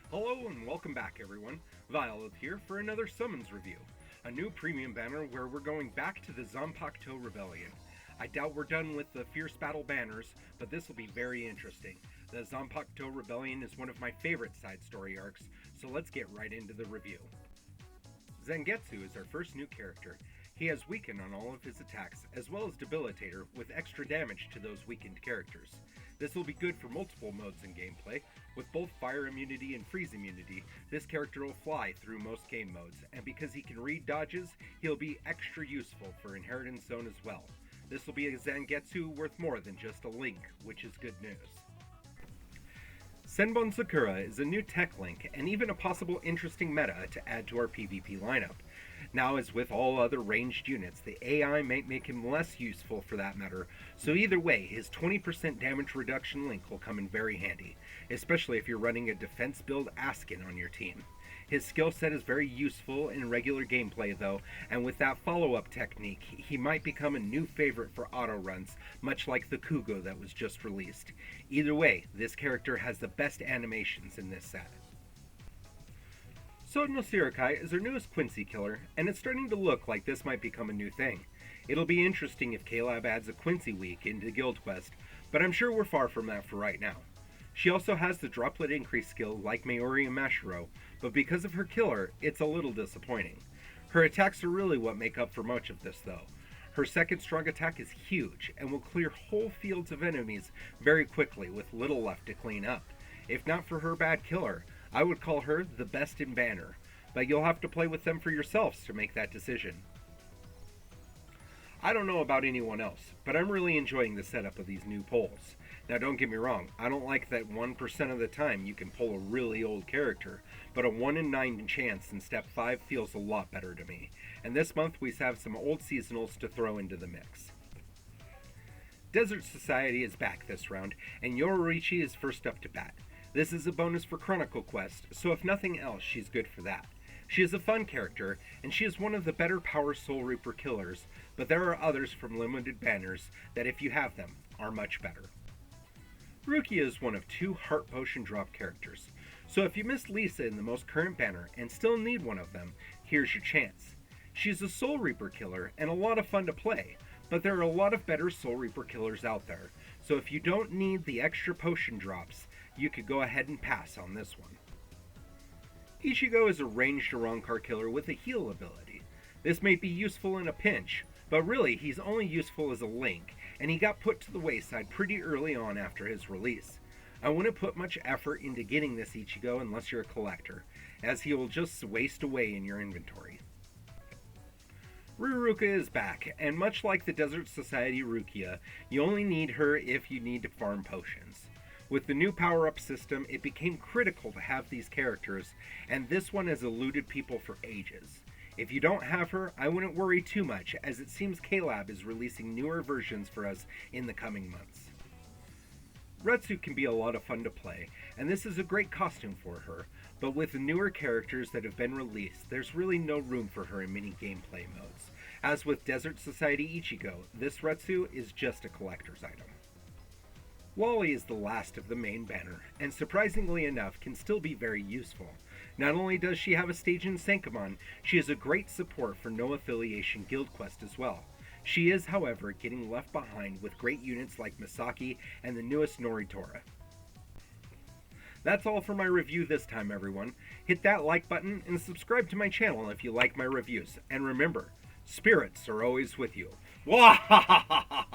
Hello and welcome back everyone. Violet here for another Summons review. A new premium banner where we're going back to the Zanpakuto Rebellion. I doubt we're done with the Fierce Battle banners, but this will be very interesting. The Zanpakuto Rebellion is one of my favorite side story arcs, so let's get right into the review. Zangetsu is our first new character. He has Weaken on all of his attacks, as well as Debilitator with extra damage to those weakened characters. This will be good for multiple modes in gameplay. With both Fire Immunity and Freeze Immunity, this character will fly through most game modes, and because he can read dodges, he'll be extra useful for Inheritance Zone as well. This will be a Zangetsu worth more than just a Link, which is good news. Senbon Sakura is a new tech link and even a possible interesting meta to add to our PvP lineup. Now, as with all other ranged units, the AI might make him less useful for that matter, so either way, his 20% damage reduction link will come in very handy, especially if you're running a defense build Askin on your team. His skill set is very useful in regular gameplay though, and with that follow-up technique, he might become a new favorite for auto runs, much like the Kugo that was just released. Either way, this character has the best animations in this set. Sod no Sirakai is our newest Quincy killer, and it's starting to look like this might become a new thing. It'll be interesting if K-Lab adds a Quincy week into Guild Quest, but I'm sure we're far from that for right now. She also has the droplet increase skill like Mayuri and Mashiro, but because of her killer, it's a little disappointing. Her attacks are really what make up for much of this though. Her second strong attack is huge and will clear whole fields of enemies very quickly with little left to clean up. If not for her bad killer, I would call her the best in banner, but you'll have to play with them for yourselves to make that decision. I don't know about anyone else, but I'm really enjoying the setup of these new polls. Now don't get me wrong, I don't like that 1% of the time you can pull a really old character, but a 1 in 9 chance in Step 5 feels a lot better to me, and this month we have some old seasonals to throw into the mix. Desert Society is back this round, and Yororichi is first up to bat. This is a bonus for Chronicle Quest, so if nothing else, she's good for that. She is a fun character, and she is one of the better Power Soul Reaper killers, but there are others from limited banners that, if you have them, are much better. Rukia is one of 2 Heart Potion drop characters, so if you missed Lisa in the most current banner and still need one of them, here's your chance. She's a Soul Reaper killer and a lot of fun to play, but there are a lot of better Soul Reaper killers out there, so if you don't need the extra potion drops, you could go ahead and pass on this one. Ichigo is a ranged Arankar killer with a heal ability. This may be useful in a pinch, but really he's only useful as a link, and he got put to the wayside pretty early on after his release. I wouldn't put much effort into getting this Ichigo unless you're a collector, as he will just waste away in your inventory. Ruruka is back, and much like the Desert Society Rukia, you only need her if you need to farm potions. With the new power-up system, it became critical to have these characters, and this one has eluded people for ages. If you don't have her, I wouldn't worry too much, as it seems K-Lab is releasing newer versions for us in the coming months. Retsu can be a lot of fun to play, and this is a great costume for her, but with the newer characters that have been released, there's really no room for her in many gameplay modes. As with Desert Society Ichigo, this Retsu is just a collector's item. Wally is the last of the main banner, and surprisingly enough can still be very useful. Not only does she have a stage in Sankamon, she is a great support for no affiliation Guild Quest as well. She is, however, getting left behind with great units like Misaki and the newest Noritora. That's all for my review this time, everyone. Hit that like button and subscribe to my channel if you like my reviews. And remember, spirits are always with you. Wahahaha!